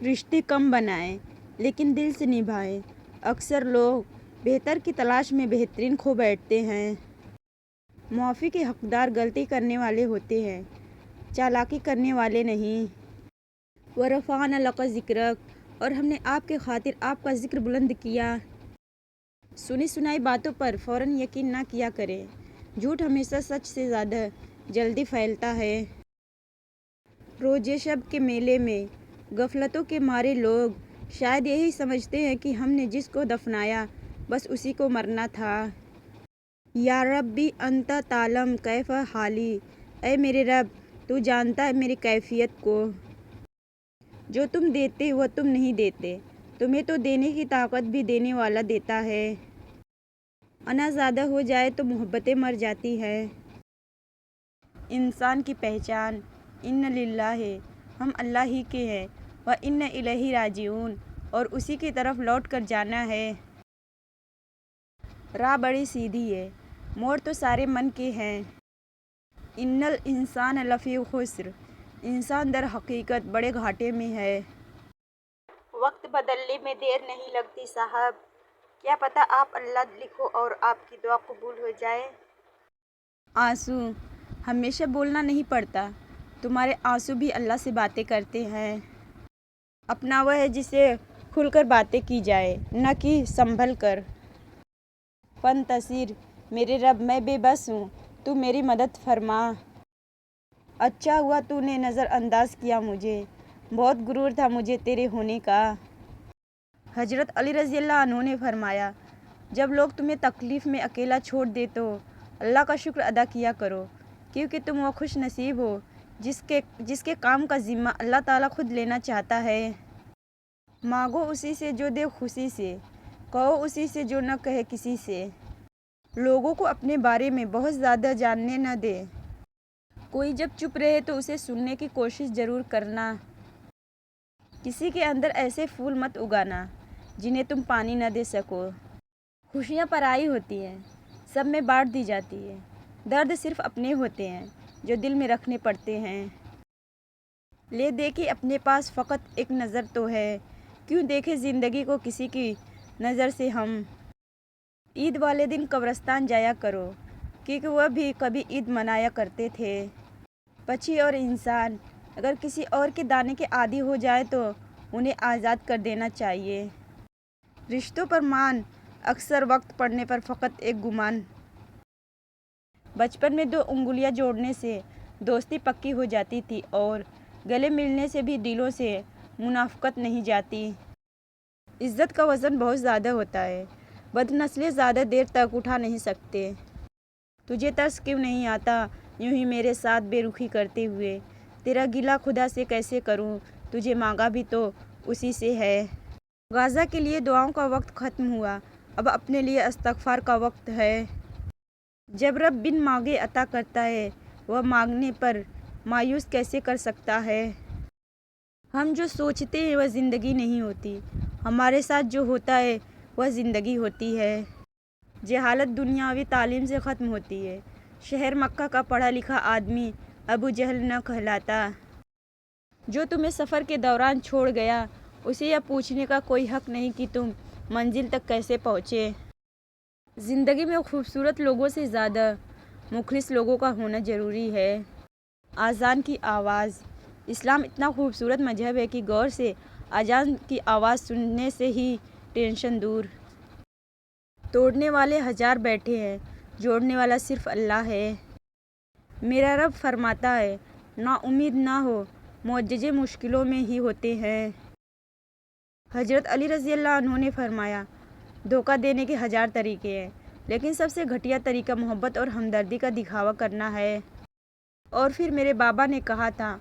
رشتے کم بنائیں لیکن دل سے نبھائیں۔ اکثر لوگ بہتر کی تلاش میں بہترین کھو بیٹھتے ہیں۔ معافی کے حقدار غلطی کرنے والے ہوتے ہیں، چالاکی کرنے والے نہیں۔ وَرَفَعْنَا لَكَ ذِكْرَكَ، اور ہم نے آپ کے خاطر آپ کا ذکر بلند کیا۔ سنی سنائی باتوں پر فوراً یقین نہ کیا کریں۔ جھوٹ ہمیشہ سچ سے زیادہ جلدی پھیلتا ہے۔ روزے شب کے میلے میں غفلتوں کے مارے لوگ شاید یہی سمجھتے ہیں کہ ہم نے جس کو دفنایا بس اسی کو مرنا تھا۔ یا ربی انت تعلم کیف حالی، اے میرے رب تو جانتا ہے میری کیفیت کو۔ جو تم دیتے وہ تم نہیں دیتے، تمہیں تو دینے کی طاقت بھی دینے والا دیتا ہے۔ انا زیادہ ہو جائے تو محبتیں مر جاتی ہے۔ انسان کی پہچان ان للہ ہے، ہم اللہ ہی کے ہیں، و ان الیہ راجعون، اور اسی کی طرف لوٹ کر جانا ہے۔ راہ بڑی سیدھی ہے، موڑ تو سارے من کے ہیں۔ ان الانسان لفی خسر، انسان در حقیقت بڑے گھاٹے میں ہے۔ وقت بدلنے میں دیر نہیں لگتی صاحب، کیا پتہ آپ اللہ لکھو اور آپ کی دعا قبول ہو جائے۔ آنسو ہمیشہ بولنا نہیں پڑتا، تمہارے آنسو بھی اللہ سے باتیں کرتے ہیں۔ اپنا وہ ہے جسے کھل کر باتیں کی جائے، نہ کہ سنبھل کر۔ فانتصر، میرے رب میں بے بس ہوں، تو میری مدد فرما۔ اچھا ہوا تو نے نظر انداز کیا مجھے، بہت غرور تھا مجھے تیرے ہونے کا۔ حضرت علی رضی اللہ عنہ نے فرمایا، جب لوگ تمہیں تکلیف میں اکیلا چھوڑ دے تو اللہ کا شکر ادا کیا کرو، کیونکہ تم وہ خوش نصیب ہو جس کے کام کا ذمہ اللہ تعالیٰ خود لینا چاہتا ہے۔ مانگو اسی سے جو دے خوشی سے، کہو اسی سے جو نہ کہے کسی سے۔ لوگوں کو اپنے بارے میں بہت زیادہ جاننے نہ دے، کوئی جب چپ رہے تو اسے سننے کی کوشش ضرور کرنا۔ کسی کے اندر ایسے پھول مت اگانا جنہیں تم پانی نہ دے سکو۔ خوشیاں پرائی ہوتی ہیں، سب میں بانٹ دی جاتی ہے، درد صرف اپنے ہوتے ہیں جو دل میں رکھنے پڑتے ہیں۔ لے دیکھے اپنے پاس فقط ایک نظر تو ہے، کیوں دیکھے زندگی کو کسی کی نظر سے ہم۔ عید والے دن قبرستان جایا کرو، کیونکہ وہ بھی کبھی عید منایا کرتے تھے۔ پنچھی اور انسان اگر کسی اور کے دانے کے عادی ہو جائے تو انہیں آزاد کر دینا چاہیے۔ رشتوں پر مان اکثر وقت پڑنے پر فقط ایک گمان۔ بچپن میں 2 انگلیاں جوڑنے سے دوستی پکی ہو جاتی تھی اور گلے ملنے سے بھی دلوں سے منافقت نہیں جاتی۔ عزت کا وزن بہت زیادہ ہوتا ہے، بدنسلیں زیادہ دیر تک اٹھا نہیں سکتے۔ تجھے ترس کیوں نہیں آتا یوں ہی میرے ساتھ بے رخی کرتے ہوئے، تیرا گلہ خدا سے کیسے کروں، تجھے مانگا بھی تو اسی سے ہے۔ غازہ کے لیے دعاؤں کا وقت ختم ہوا، اب اپنے لیے استغفار کا وقت ہے۔ جب رب بن مانگے عطا کرتا ہے، وہ مانگنے پر مایوس کیسے کر سکتا ہے۔ ہم جو سوچتے ہیں وہ زندگی نہیں ہوتی، ہمارے ساتھ جو ہوتا ہے وہ زندگی ہوتی ہے۔ جہالت دنیاوی تعلیم سے ختم ہوتی ہے۔ شہر مکہ کا پڑھا لکھا آدمی ابو جہل نہ کہلاتا۔ جو تمہیں سفر کے دوران چھوڑ گیا، اسے یہ پوچھنے کا کوئی حق نہیں کہ تم منزل تک کیسے پہنچے۔ زندگی میں خوبصورت لوگوں سے زیادہ مخلص لوگوں کا ہونا ضروری ہے۔ اذان کی آواز، اسلام اتنا خوبصورت مذہب ہے کہ غور سے اذان کی آواز سننے سے ہی ٹینشن دور۔ توڑنے والے ہزار بیٹھے ہیں، جوڑنے والا صرف اللہ ہے۔ میرا رب فرماتا ہے، نا امید نہ ہو، معجزے مشکلوں میں ہی ہوتے ہیں۔ حضرت علی رضی اللہ عنہ نے فرمایا، دھوکہ دینے کے 1000 طریقے ہیں، لیکن سب سے گھٹیا طریقہ محبت اور ہمدردی کا دکھاوا کرنا ہے۔ اور پھر میرے بابا نے کہا تھا،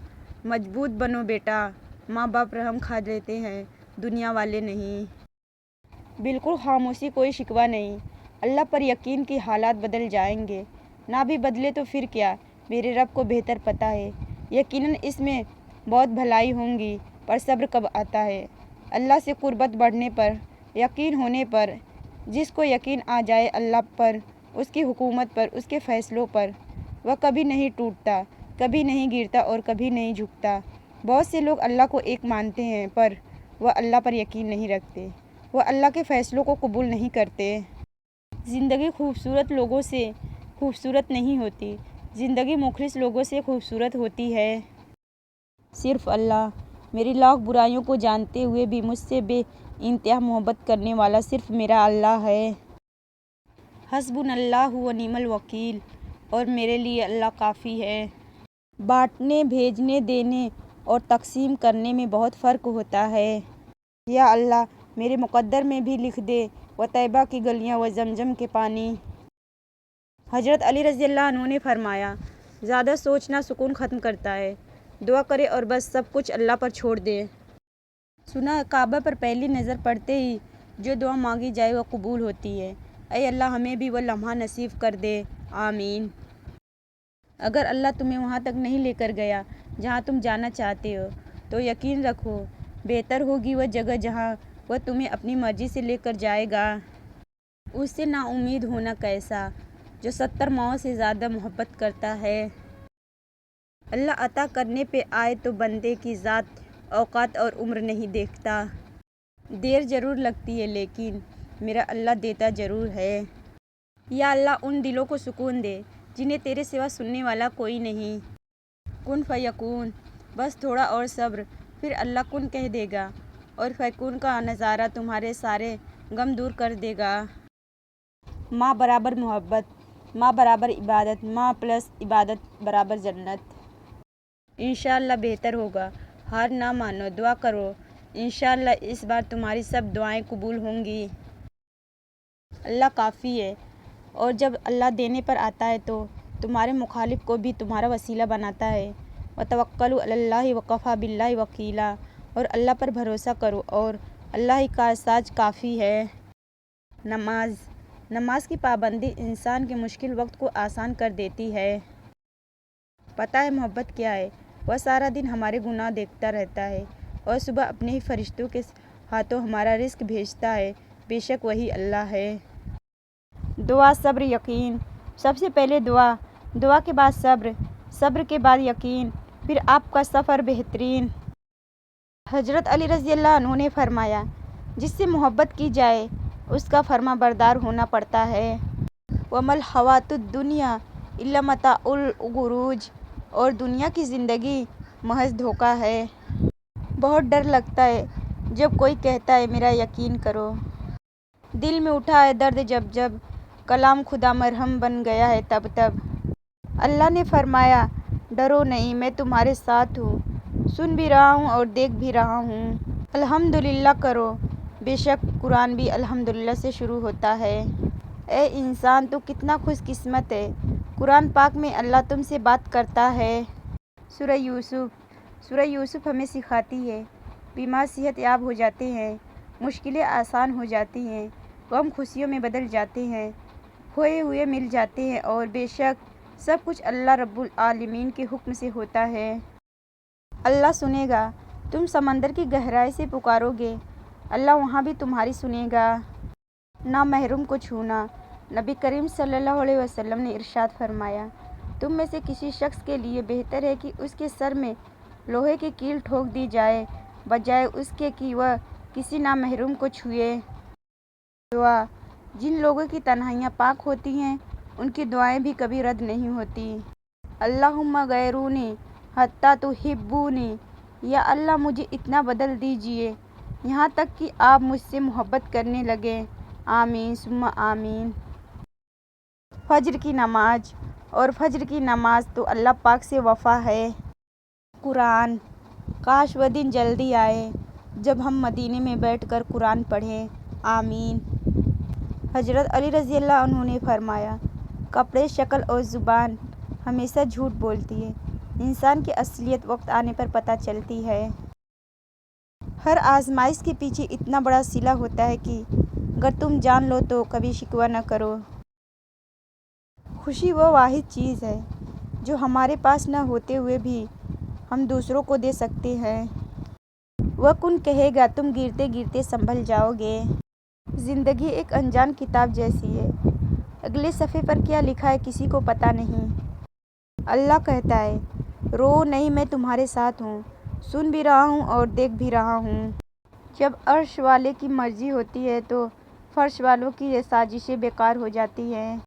مضبوط بنو بیٹا، ماں باپ رحم کھا لیتے ہیں، دنیا والے نہیں۔ بالکل خاموشی، کوئی شکوہ نہیں، اللہ پر یقین کہ حالات بدل جائیں گے، نہ بھی بدلے تو پھر کیا، میرے رب کو بہتر پتہ ہے۔ یقیناً اس میں بہت بھلائی ہوں گی، پر صبر کب آتا ہے۔ اللہ سے قربت بڑھنے پر، یقین ہونے پر، جس کو یقین آ جائے اللہ پر، اس کی حکومت پر، اس کے فیصلوں پر، وہ کبھی نہیں ٹوٹتا، کبھی نہیں گرتا اور کبھی نہیں جھکتا، بہت سے لوگ اللہ کو ایک مانتے ہیں پر وہ اللہ پر یقین نہیں رکھتے، وہ اللہ کے فیصلوں کو قبول نہیں کرتے۔ زندگی خوبصورت لوگوں سے خوبصورت نہیں ہوتی، زندگی مخلص لوگوں سے خوبصورت ہوتی ہے۔ صرف اللہ، میری لاکھ برائیوں کو جانتے ہوئے بھی مجھ سے بے انتہا محبت کرنے والا صرف میرا اللہ ہے۔ حسبنا اللہ و نعم الوکیل، اور میرے لیے اللہ کافی ہے۔ بانٹنے، بھیجنے، دینے اور تقسیم کرنے میں بہت فرق ہوتا ہے۔ یا اللہ، میرے مقدر میں بھی لکھ دے، و طیبہ کی گلیاں و زمزم کے پانی۔ حضرت علی رضی اللہ عنہ نے فرمایا، زیادہ سوچنا سکون ختم کرتا ہے، دعا کرے اور بس سب کچھ اللہ پر چھوڑ دے۔ سنا کعبہ پر پہلی نظر پڑتے ہی جو دعا مانگی جائے وہ قبول ہوتی ہے۔ اے اللہ، ہمیں بھی وہ لمحہ نصیب کر دے، آمین۔ اگر اللہ تمہیں وہاں تک نہیں لے کر گیا جہاں تم جانا چاہتے ہو تو یقین رکھو بہتر ہوگی وہ جگہ جہاں وہ تمہیں اپنی مرضی سے لے کر جائے گا۔ اس سے نا امید ہونا کیسا جو 70 ماؤں سے زیادہ محبت کرتا ہے۔ اللہ عطا کرنے پہ آئے تو بندے کی ذات، اوقات اور عمر نہیں دیکھتا۔ دیر ضرور لگتی ہے لیکن میرا اللہ دیتا ضرور ہے۔ یا اللہ، ان دلوں کو سکون دے جنہیں تیرے سوا سننے والا کوئی نہیں۔ کن فیکون، بس تھوڑا اور صبر، پھر اللہ کن کہہ دے گا اور فیکون کا نظارہ تمہارے سارے غم دور کر دے گا۔ ماں برابر محبت، ماں برابر عبادت، ماں پلس عبادت برابر جنت۔ انشاءاللہ بہتر ہوگا، ہار نہ مانو، دعا کرو، انشاءاللہ اس بار تمہاری سب دعائیں قبول ہوں گی۔ اللہ کافی ہے، اور جب اللہ دینے پر آتا ہے تو تمہارے مخالف کو بھی تمہارا وسیلہ بناتا ہے۔ وتوکلوا علی اللہ وکفیٰ باللہ وکیلا، اور اللہ پر بھروسہ کرو اور اللہ ہی کا ساز کافی ہے۔ نماز کی پابندی انسان کے مشکل وقت کو آسان کر دیتی ہے۔ پتہ ہے محبت کیا ہے؟ وہ سارا دن ہمارے گناہ دیکھتا رہتا ہے اور صبح اپنے ہی فرشتوں کے ہاتھوں ہمارا رزق بھیجتا ہے، بے شک وہی اللہ ہے۔ دعا، صبر، یقین۔ سب سے پہلے دعا، دعا کے بعد صبر، صبر کے بعد یقین، پھر آپ کا سفر بہترین۔ حضرت علی رضی اللہ عنہ نے فرمایا، جس سے محبت کی جائے اس کا فرما بردار ہونا پڑتا ہے۔ وَمَا الْحَيَاةُ الدُّنْيَا إِلَّا مَتَاعُ الْغُرُورِ، اور دنیا کی زندگی محض دھوکہ ہے۔ بہت ڈر لگتا ہے جب کوئی کہتا ہے میرا یقین کرو۔ دل میں اٹھا ہے درد جب کلام خدا مرہم بن گیا ہے تب۔ اللہ نے فرمایا، ڈرو نہیں، میں تمہارے ساتھ ہوں، سن بھی رہا ہوں اور دیکھ بھی رہا ہوں۔ الحمدللہ کرو، بے شک قرآن بھی الحمدللہ سے شروع ہوتا ہے۔ اے انسان، تو کتنا خوش قسمت ہے، قرآن پاک میں اللہ تم سے بات کرتا ہے۔ سورہ یوسف ہمیں سکھاتی ہے، بیمار صحت یاب ہو جاتے ہیں، مشکلیں آسان ہو جاتی ہیں، غم خوشیوں میں بدل جاتے ہیں، کھوئے ہوئے مل جاتے ہیں، اور بے شک سب کچھ اللہ رب العالمین کے حکم سے ہوتا ہے۔ اللہ سنے گا، تم سمندر کی گہرائی سے پکارو گے، اللہ وہاں بھی تمہاری سنے گا۔ نا محرم کو چھونا۔ نبی کریم صلی اللہ علیہ وسلم نے ارشاد فرمایا، تم میں سے کسی شخص کے لیے بہتر ہے کہ اس کے سر میں لوہے کی کیل ٹھوک دی جائے بجائے اس کے کہ وہ کسی نامحرم کو چھوئے۔ دعا، جن لوگوں کی تنہائیاں پاک ہوتی ہیں ان کی دعائیں بھی کبھی رد نہیں ہوتی۔ اللہم غیرونی حتی تحبونی، یا اللہ مجھے اتنا بدل دیجئے یہاں تک کہ آپ مجھ سے محبت کرنے لگیں، آمین ثم آمین۔ فجر کی نماز، اور فجر کی نماز تو اللہ پاک سے وفا ہے۔ قرآن، کاش وہ دن جلدی آئے جب ہم مدینے میں بیٹھ کر قرآن پڑھیں، آمین۔ حضرت علی رضی اللہ عنہ نے فرمایا، کپڑے، شکل اور زبان ہمیشہ جھوٹ بولتی ہے، انسان کی اصلیت وقت آنے پر پتہ چلتی ہے۔ ہر آزمائش کے پیچھے اتنا بڑا صلہ ہوتا ہے کہ اگر تم جان لو تو کبھی شکوہ نہ کرو۔ خوشی وہ واحد چیز ہے جو ہمارے پاس نہ ہوتے ہوئے بھی ہم دوسروں کو دے سکتے ہیں۔ وہ کن کہے گا، تم گرتے گرتے سنبھل جاؤ گے۔ زندگی ایک انجان کتاب جیسی ہے، اگلے صفحے پر کیا لکھا ہے کسی کو پتہ نہیں۔ اللہ کہتا ہے، رو نہیں، میں تمہارے ساتھ ہوں، سن بھی رہا ہوں اور دیکھ بھی رہا ہوں۔ جب عرش والے کی مرضی ہوتی ہے تو فرش والوں کی یہ سازشیں بیکار ہو جاتی ہیں۔